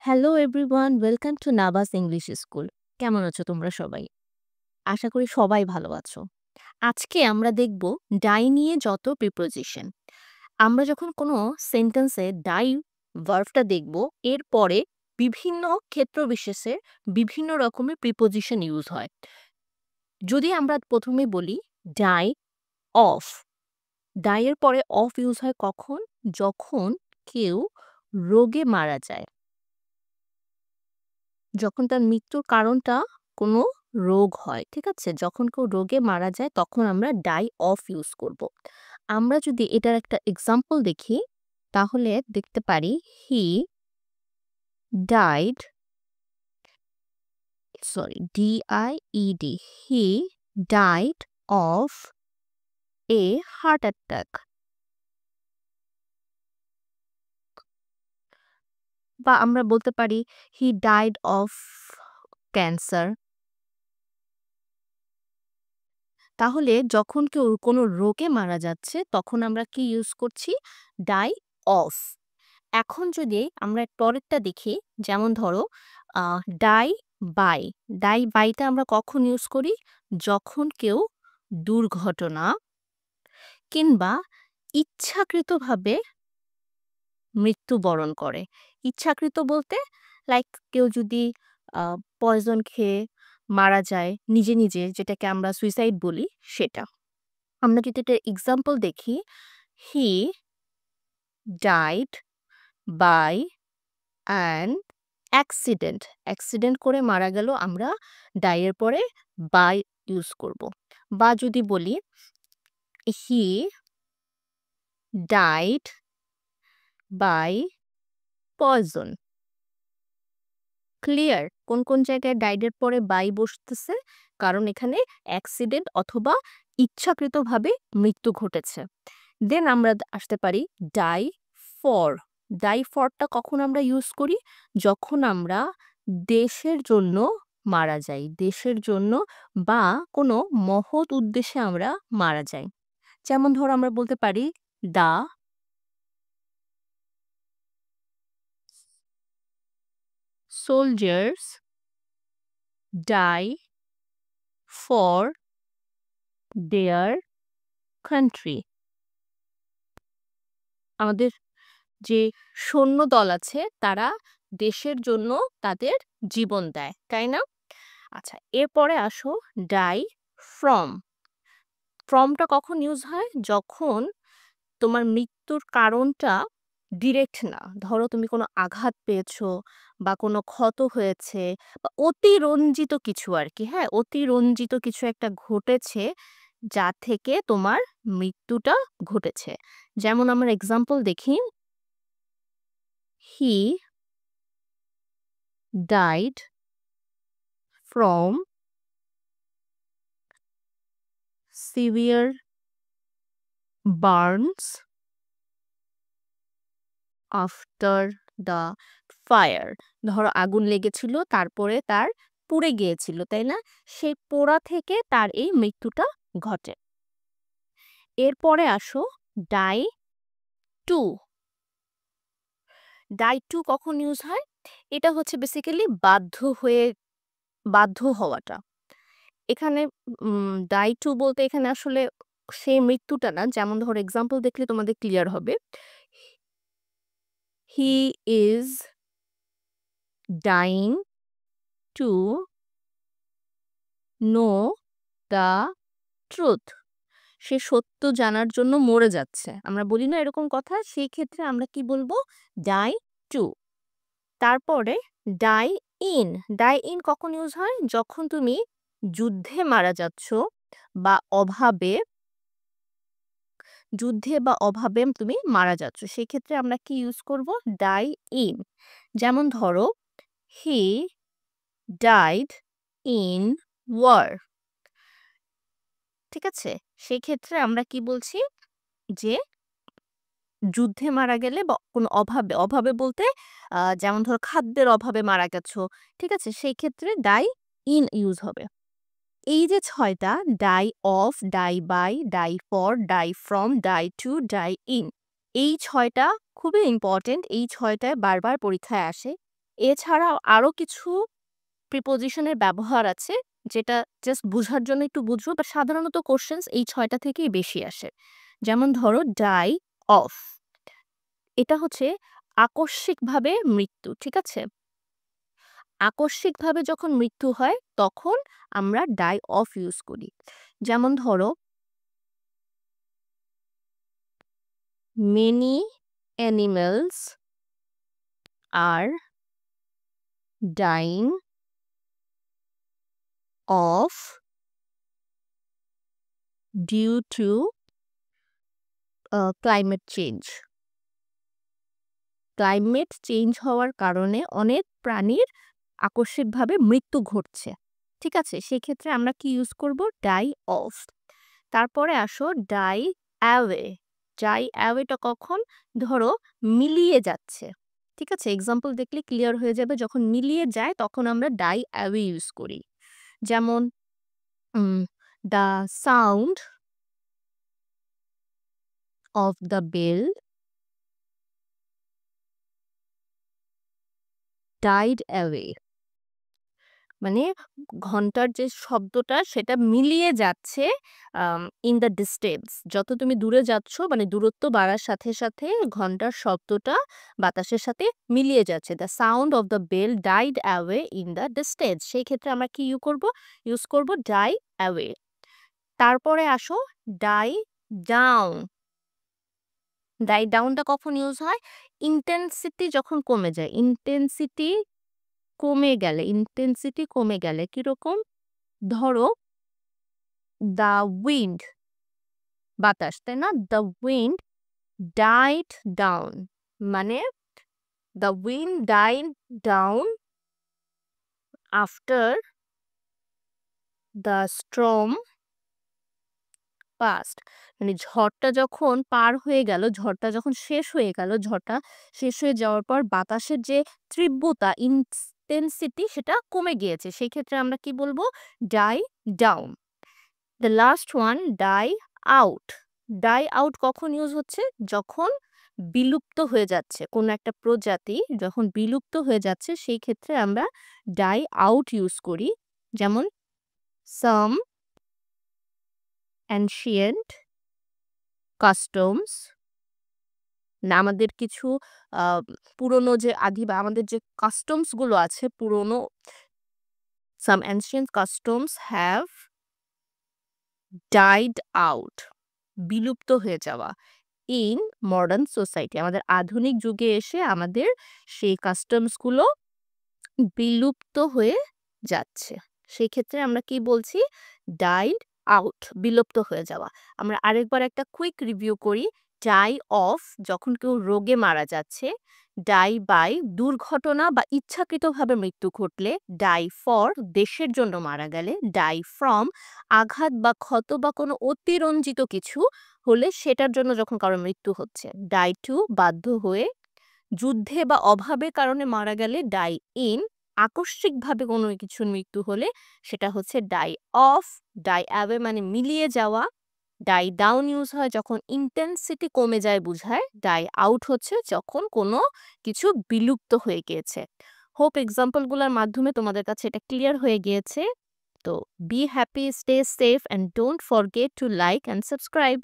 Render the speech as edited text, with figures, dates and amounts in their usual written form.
Hello everyone, welcome to Nabas English school. কেমন আছো তোমরা সবাই? আশা করি সবাই ভালো আছো। আজকে আমরা দেখব ডাই নিয়ে যত প্রিপোজিশন। আমরা যখন কোনো সেন্টেন্সে ডাই ভার্বটা দেখব, এরপরে বিভিন্ন ক্ষেত্র বিশেষে বিভিন্ন রকমের প্রিপোজিশন ইউজ হয়। যদি আমরা প্রথমে বলি ডাই অফ, ডাই এর পরে অফ ইউজ হয় কখন? যখন কেউ রোগে মারা যায়, যখন তার মৃত্যুর কারণটা কোনো রোগ হয়, ঠিক আছে? যখন কেউ রোগে মারা যায় তখন আমরা ডাই অফ ইউজ করব। আমরা যদি এটার একটা এক্সাম্পল দেখি তাহলে দেখতে পারি he died, sorry DIED, he died of A heart attack. বা আমরা বলতে পারি হি ডাইড অফ ক্যান্সার। তাহলে যখন কেউ কোনো রোগে মারা যাচ্ছে তখন আমরা কি ইউজ করছি? Die of. এখন যদি আমরা পরেরটা দেখি, যেমন ধরো ডাই বাই। ডাই বাইটা আমরা কখন ইউজ করি? যখন কেউ দুর্ঘটনা কিংবা ইচ্ছাকৃতভাবে মৃত্যুবরণ করে। ইচ্ছাকৃত বলতে লাইক কেউ যদি পয়জন খেয়ে মারা যায় নিজে নিজে, যেটাকে আমরা সুইসাইড বলি, সেটা। আমরা যদি এটার এক্সাম্পল দেখি, he died by an accident. Accident করে মারা গেল, আমরা ডাইয়ের পরে বাই ইউজ করব। বা যদি বলি he died by poison. Clear কোন কোন জায়গায় ডাইডের পরে বাই বসতেছে? কারণ এখানে অ্যাক্সিডেন্ট অথবা ইচ্ছাকৃতভাবে মৃত্যু ঘটেছে। দেন আমরা আসতে পারি ডাই ফর। ডাই ফরটা কখন আমরা ইউজ করি? যখন আমরা দেশের জন্য মারা যাই, দেশের জন্য বা কোনো মহৎ উদ্দেশ্যে আমরা মারা যাই। যেমন ধরো আমরা বলতে পারি the soldiers die for their country. আমাদের যে সৈন্যদল আছে তারা দেশের জন্য তাদের জীবন দেয়, তাই না? আচ্ছা, এরপরে আসো ডাই ফ্রম। ফ্রমটা কখন ইউজ হয়? যখন তোমার মৃত্যুর কারণটা ডিরেক্ট না, ধরো তুমি কোনো আঘাত পেয়েছো বা কোনো ক্ষত হয়েছে বা অতিরঞ্জিত কিছু আর কি, হ্যাঁ, অতিরঞ্জিত কিছু একটা ঘটেছে যা থেকে তোমার মৃত্যুটা ঘটেছে। যেমন আমার এক্সাম্পল দেখি, he died from severe burns after the fire. ধরো আগুন লেগেছিল, তারপরে তার পুড়ে গিয়েছিল, তাই না? সেই পোড়া থেকে তার এই মৃত্যুটা ঘটে। এরপরে আসো ডাই টু। ডাই টু কখন ইউজ হয়? এটা হচ্ছে বেসিক্যালি বাধ্য হওয়াটা। এখানে ডাই টু বলতে এখানে আসলে সেই মৃত্যুটা না। যেমন ধরো এক্সাম্পল দেখলে তোমাদের ক্লিয়ার হবে। He is dying to know the truth. সে সত্য জানার জন্য মরে যাচ্ছে। আমরা বলি না এরকম কথা? সেই ক্ষেত্রে আমরা কি বলবো? Die two. তারপরে ডাই ইন। ডাই ইন কখন ইউজ হয়? যখন তুমি যুদ্ধে মারা যাচ্ছ বা অভাবে তুমি মারা যাচ্ছ, সেক্ষেত্রে আমরা কি ইউজ করব? Die in. যেমন ধরো হি ডাইড ইন ওয়ার। ঠিক আছে? সেই ক্ষেত্রে আমরা কি বলছি? যে যুদ্ধে মারা গেলে বা কোনো অভাবে বলতে যেমন ধরো খাদ্যের অভাবে মারা গেছো, ঠিক আছে? সেই ক্ষেত্রে ডাই ইন ইউজ হবে। এই যে ৬ টা, die of, die by, die for, die from, die to, die in, এই ৬ টা খুবই ইম্পর্টেন্ট। এই ৬ টায় বারবার পরীক্ষায় আসে। এছাড়াও আরো কিছু প্রিপোজিশনের ব্যবহার আছে যেটা জাস্ট বুঝার জন্য একটু বুঝবো, বাট সাধারণত কোশ্চেনস এই ৬টা থেকেই বেশি আসে। যেমন ধরো ডাই অফ, এটা হচ্ছে আকস্মিকভাবে মৃত্যু, ঠিক আছে? আকস্মিকভাবে যখন মৃত্যু হয় তখন আমরা ডাই অফ ইউজ করি। যেমন ধরো many animals are dying off due to climate change. Climate change হওয়ার কারণে অনেক প্রাণীর আকস্মিকভাবে মৃত্যু ঘটছে, ঠিক আছে? সেক্ষেত্রে আমরা কি ইউজ করব? Die of. তারপরে আসো ডাই অ্যাওয়ে। ডাই অ্যাওয়েটা কখন? ধরো মিলিয়ে যাচ্ছে, ঠিক আছে? এক্সাম্পল দেখলে ক্লিয়ার হয়ে যাবে। যখন মিলিয়ে যায় তখন আমরা ডাই অ্যাওয়ে ইউজ করি। যেমন the sound of the bell died away. মানে ঘন্টার যে শব্দটা সেটা মিলিয়ে যাচ্ছে ইন দ্য ডিস্টেন্স। যত তুমি দূরে যাচ্ছ মানে দূরত্ব বাড়ার সাথে সাথে ঘন্টার শব্দটা বাতাসের সাথে মিলিয়ে যাচ্ছে। The sound of the bell died away in the distance. সেই ক্ষেত্রে আমরা কি ইউজ করব ডাই অ্যাওয়ে। তারপরে আসো ডাই ডাউন। ডাই ডাউনটা কখন ইউজ হয়? ইন্টেন্সিটি যখন কমে যায়। ইন্টেন্সিটি কমে গেলে কিরকম? ধরো দ্য উইন্ড, বাতাস, তাই না? দ্য উইন্ড ডাইড ডাউন, মানে the wind died down after the storm past. মানে ঝড়টা যখন পার হয়ে গেল, ঝড়টা যখন শেষ হয়ে গেল, ঝড়টা শেষ হয়ে যাওয়ার পর বাতাসের যে তীব্রতা ইন্টেন্সিটি সেটা কমে গিয়েছে। সেই ক্ষেত্রে আমরা কি বলবো? Die down. The last one die out. Die out কখন ইউজ হচ্ছে? যখন বিলুপ্ত হয়ে যাচ্ছে কোনো একটা প্রজাতি, যখন বিলুপ্ত হয়ে যাচ্ছে সেই ক্ষেত্রে আমরা ডাই আউট ইউজ করি। যেমন সাম অ্যানশিয়েন্ট কাস্টমস, না আমাদের কিছু পুরনো যে বা আমাদের যে কাস্টমস গুলো আছে পুরনো, some ancient customs have died out, বিলুপ্ত হয়ে যাওয়া। ইন মডার্ন সোসাইটি, আমাদের আধুনিক যুগে এসে আমাদের সেই কাস্টমস গুলো বিলুপ্ত হয়ে যাচ্ছে। সেই ক্ষেত্রে আমরা কি বলছি? ডাইড আউট, বিলুপ্ত হয়ে যাওয়া। আমরা আরেকবার একটা কুইক রিভিউ করি। ডাই অফ যখন কেউ রোগে মারা যাচ্ছে, ডাই বাই দুর্ঘটনা বা ইচ্ছাকৃতভাবে মৃত্যু ঘটলে, ডাই ফর দেশের জন্য মারা গেলে, ডাই ফ্রম আঘাত বা ক্ষত বা কোনো অতিরঞ্জিত কিছু হলে সেটার জন্য যখন কারো মৃত্যু হচ্ছে, ডাই টু বাধ্য হয়ে, যুদ্ধে বা অভাবের কারণে মারা গেলে ডাই ইন, আকস্মিকভাবে কোনো কিছুর মৃত্যু হলে সেটা হচ্ছে ডাই অফ। ডাই অ্যাওয়ে মানে মিলিয়ে যাওয়া। ডাই ডাউন ইউজ হয় যখন ইন্টেন্সিটি কমে যায় বুঝায়। ডাই আউট হচ্ছে যখন কোনো কিছু বিলুপ্ত হয়ে গিয়েছে। হোপ এক্সাম্পলগুলোর মাধ্যমে তোমাদের কাছে এটা ক্লিয়ার হয়ে গিয়েছে। তো be happy, stay safe and don't forget to like and subscribe.